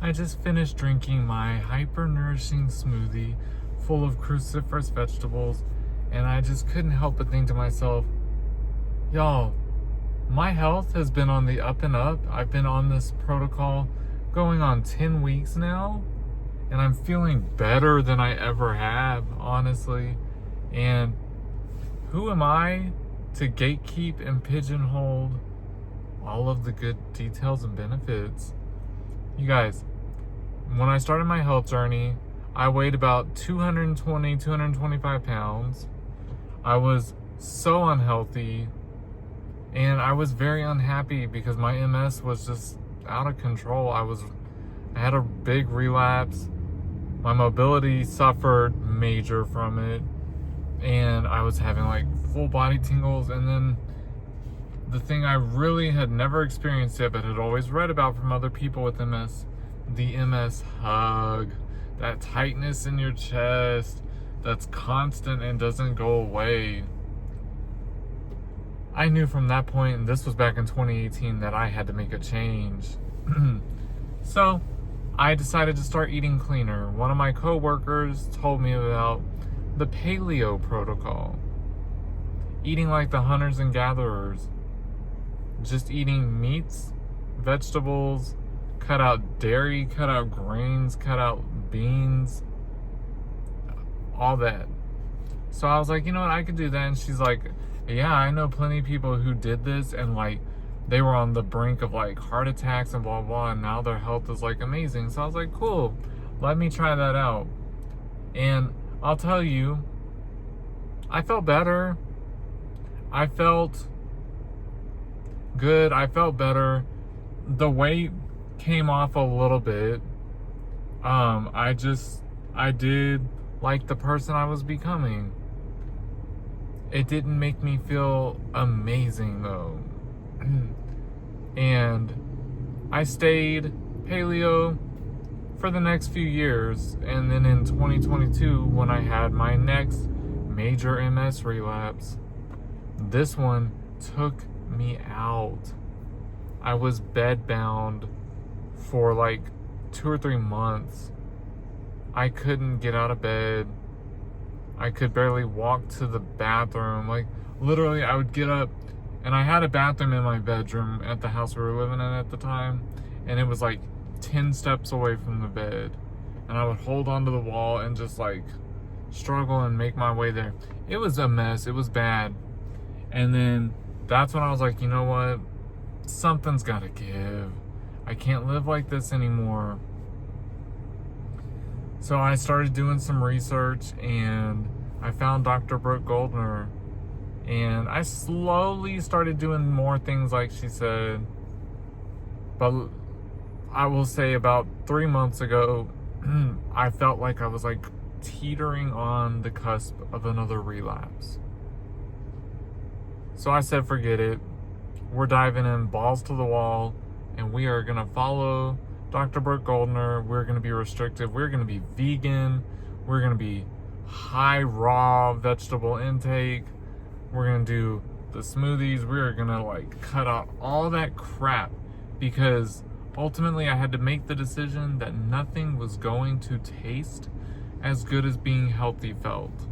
I just finished drinking my hyper nourishing smoothie full of cruciferous vegetables, and I just couldn't help but think to myself, y'all, my health has been on the up and up. I've been on this protocol going on 10 weeks now, and I'm feeling better than I ever have, honestly. And who am I to gatekeep and pigeonhole all of the good details and benefits? You guys, when I started my health journey, I weighed about 225 pounds. I was so unhealthy, and I was very unhappy because my MS was just out of control. I had a big relapse. My mobility suffered major from it, and I was having like full body tingles. And then the thing I really had never experienced yet, but had always read about from other people with MS, the MS hug, that tightness in your chest that's constant and doesn't go away. I knew from that point, and this was back in 2018, that I had to make a change. So I decided to start eating cleaner. One of my coworkers told me about the paleo protocol, eating like the hunters and gatherers, just eating meats, vegetables, cut out dairy, cut out grains, cut out beans, all that. So I was like, you know what, I could do that. And she's like, yeah, I know plenty of people who did this, and like they were on the brink of like heart attacks and blah blah, and now their health is like amazing. So I was like, cool, let me try that out. And I'll tell you, I felt better. I felt good. I felt better. The weight came off a little bit. I did like the person I was becoming. It didn't make me feel amazing though. And I stayed paleo for the next few years. And then in 2022, when I had my next major MS relapse, this one took me out. I was bedbound for like 2 or 3 months. I couldn't get out of bed. I could barely walk to the bathroom. Like literally, I would get up, and I had a bathroom in my bedroom at the house we were living in at the time, and it was like 10 steps away from the bed. And I would hold onto the wall and just like struggle and make my way there. It was a mess. It was bad. And then that's when I was like, you know what? Something's gotta give. I can't live like this anymore. So I started doing some research, and I found Dr. Brooke Goldner, and I slowly started doing more things like she said. But I will say about 3 months ago, I felt like I was like teetering on the cusp of another relapse. So I said, forget it. We're diving in balls to the wall, and we are going to follow Dr. Brooke Goldner. We're going to be restrictive. We're going to be vegan. We're going to be high raw vegetable intake. We're going to do the smoothies. We're going to like cut out all that crap, because ultimately I had to make the decision that nothing was going to taste as good as being healthy felt.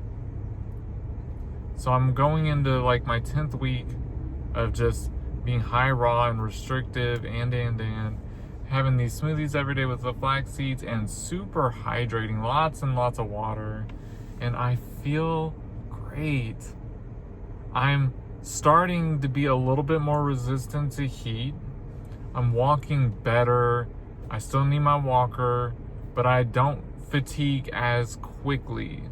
So I'm going into like my 10th week of just being high raw and restrictive and having these smoothies every day with the flax seeds and super hydrating, lots and lots of water. And I feel great. I'm starting to be a little bit more resistant to heat. I'm walking better. I still need my walker, but I don't fatigue as quickly.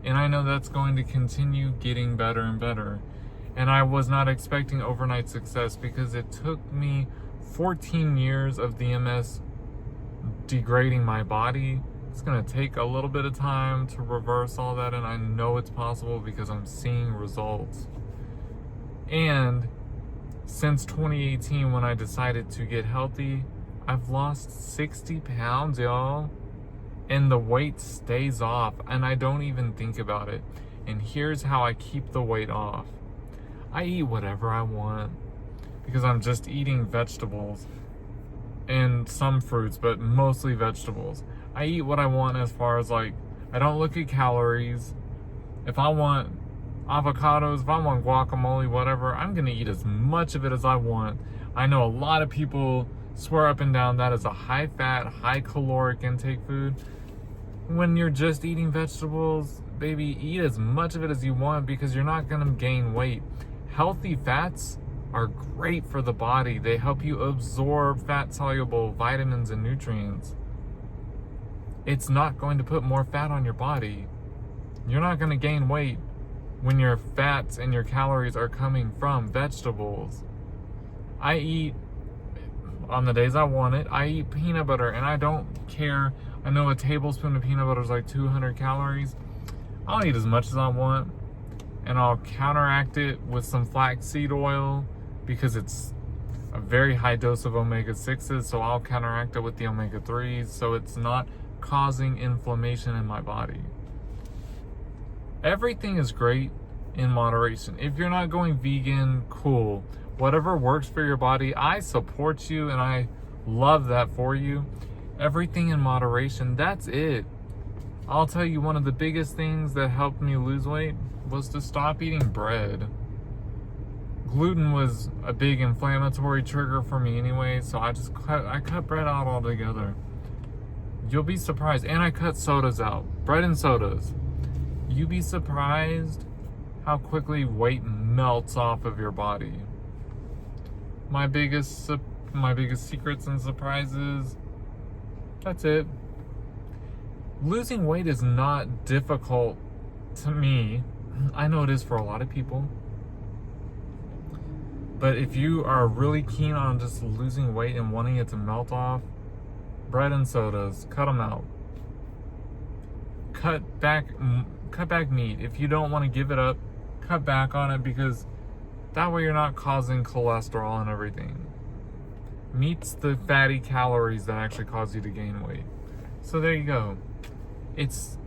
And I know that's going to continue getting better and better. And I was not expecting overnight success, because it took me 14 years of the MS degrading my body. It's going to take a little bit of time to reverse all that, and I know it's possible because I'm seeing results. And since 2018, when I decided to get healthy, I've lost 60 pounds, y'all. And the weight stays off, and I don't even think about it. And here's how I keep the weight off. I eat whatever I want, because I'm just eating vegetables. and some fruits, but mostly vegetables. I eat what I want as far as like, I don't look at calories. If I want avocados, if I want guacamole, whatever, I'm gonna eat as much of it as I want. I know a lot of people swear up and down that is a high fat, high caloric intake food. When you're just eating vegetables, baby, eat as much of it as you want because you're not gonna gain weight. Healthy fats are great for the body. They help you absorb fat-soluble vitamins and nutrients. It's not going to put more fat on your body. You're not going to gain weight when your fats and your calories are coming from vegetables. I eat, on the days I want it, I eat peanut butter, and I don't care. I know a tablespoon of peanut butter is like 200 calories. I'll eat as much as I want, and I'll counteract it with some flaxseed oil because it's a very high dose of omega-6s, so I'll counteract it with the omega-3s so it's not causing inflammation in my body. Everything is great in moderation. If you're not going vegan, cool. Whatever works for your body, I support you and I love that for you. Everything in moderation, that's it. I'll tell you, one of the biggest things that helped me lose weight was to stop eating bread. Gluten was a big inflammatory trigger for me anyway, so I cut bread out altogether. You'll be surprised. And I cut sodas out. Bread and sodas. You'd be surprised how quickly weight melts off of your body. My biggest secrets and surprises, that's it. Losing weight is not difficult to me. I know it is for a lot of people. But if you are really keen on just losing weight and wanting it to melt off, bread and sodas, cut them out. Cut back meat. If you don't want to give it up, cut back on it because that way you're not causing cholesterol and everything. Meat's the fatty calories that actually cause you to gain weight. So there you go. It's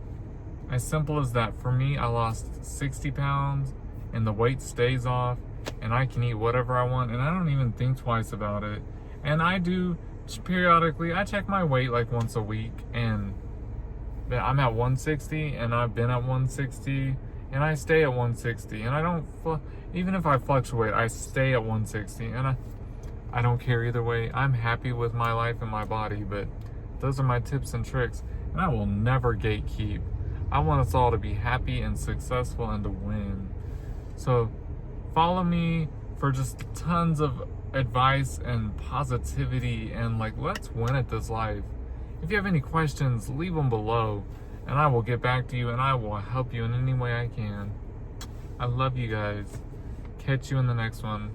as simple as that. For me, I lost 60 pounds and the weight stays off and I can eat whatever I want and I don't even think twice about it. And I do periodically, I check my weight like once a week and I'm at 160 and I've been at 160 and I stay at 160 and I don't, even if I fluctuate, I stay at 160 and I don't care either way. I'm happy with my life and my body, but those are my tips and tricks and I will never gatekeep. I want us all to be happy and successful and to win. So follow me for just tons of advice and positivity and like, let's win at this life. If you have any questions, leave them below and I will get back to you and I will help you in any way I can. I love you guys. Catch you in the next one.